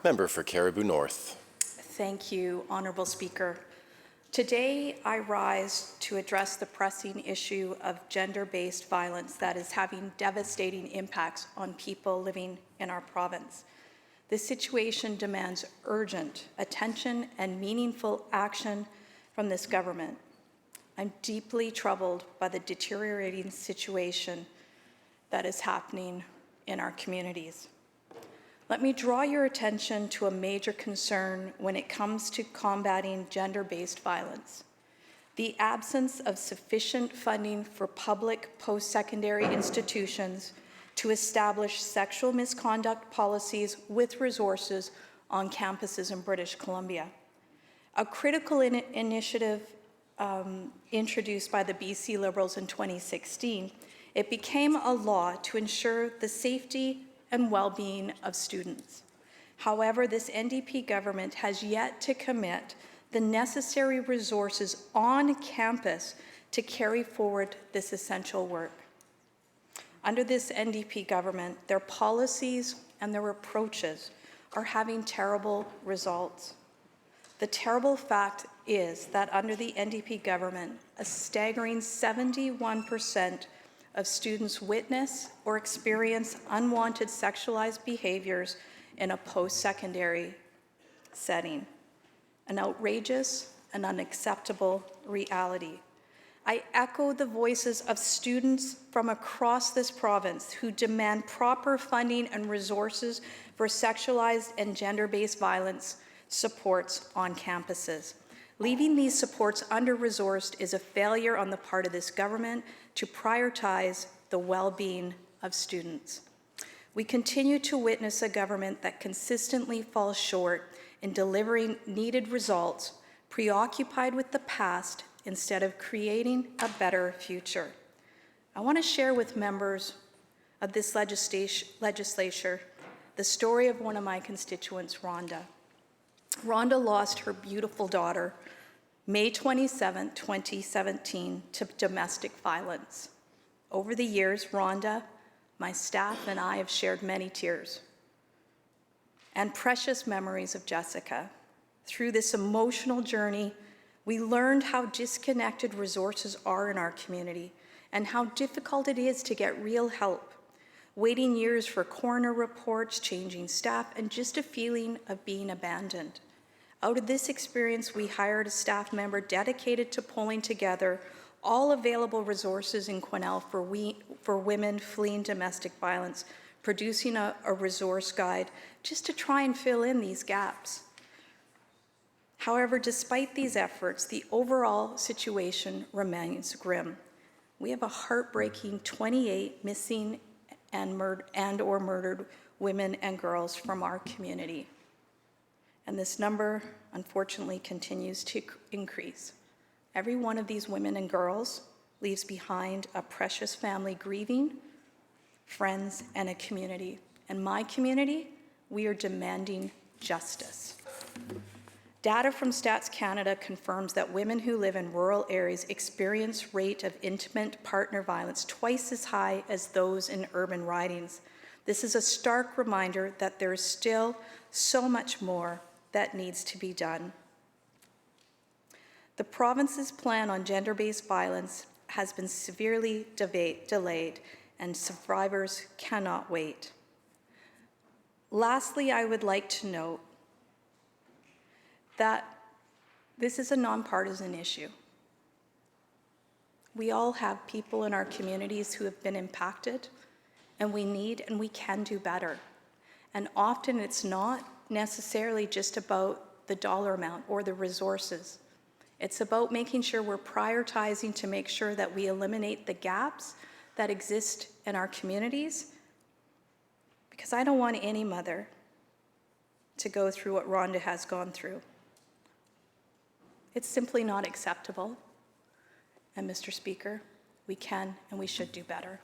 Member for Caribou North. Thank you, Honourable Speaker. Today, I rise to address the pressing issue of gender-based violence that is having devastating impacts on people living in our province. This situation demands urgent attention and meaningful action from this government. I'm deeply troubled by the deteriorating situation that is happening in our communities. Let me draw your attention to a major concern when it comes to combating gender-based violence: the absence of sufficient funding for public post-secondary institutions to establish sexual misconduct policies with resources on campuses in British Columbia. A critical initiative introduced by the BC Liberals in 2016, it became a law to ensure the safety and well-being of students. However, this NDP government has yet to commit the necessary resources on campus to carry forward this essential work. Under this NDP government, their policies and their approaches are having terrible results. The terrible fact is that under the NDP government, a staggering 71% of students witness or experience unwanted sexualized behaviors in a post-secondary setting, an outrageous and unacceptable reality. I echo the voices of students from across this province who demand proper funding and resources for sexualized and gender-based violence supports on campuses. Leaving these supports under-resourced is a failure on the part of this government to prioritize the well-being of students. We continue to witness a government that consistently falls short in delivering needed results, preoccupied with the past instead of creating a better future. I want to share with members of this legislature the story of one of my constituents, Rhonda. Rhonda lost her beautiful daughter May 27, 2017, to domestic violence. Over the years, Rhonda, my staff, and I have shared many tears and precious memories of Jessica. Through this emotional journey, we learned how disconnected resources are in our community and how difficult it is to get real help. Waiting years for coroner reports, changing staff, and just a feeling of being abandoned. Out of this experience, we hired a staff member dedicated to pulling together all available resources in Quesnel for women fleeing domestic violence, producing a resource guide just to try and fill in these gaps. However, despite these efforts, the overall situation remains grim. We have a heartbreaking 28 missing and/or murdered women and girls from our community. And this number, unfortunately, continues to increase. Every one of these women and girls leaves behind a precious family grieving, friends, and a community. In my community, we are demanding justice. Data from Stats Canada confirms that women who live in rural areas experience rate of intimate partner violence twice as high as those in urban ridings. This is a stark reminder that there is still so much more that needs to be done. The province's plan on gender-based violence has been severely delayed, and survivors cannot wait. Lastly, I would like to note that this is a nonpartisan issue. We all have people in our communities who have been impacted, and we need and we can do better. And often it's not necessarily just about the dollar amount or the resources. It's about making sure we're prioritizing to make sure that we eliminate the gaps that exist in our communities, because I don't want any mother to go through what Rhonda has gone through. It's simply not acceptable. And Mr. Speaker, we can and we should do better.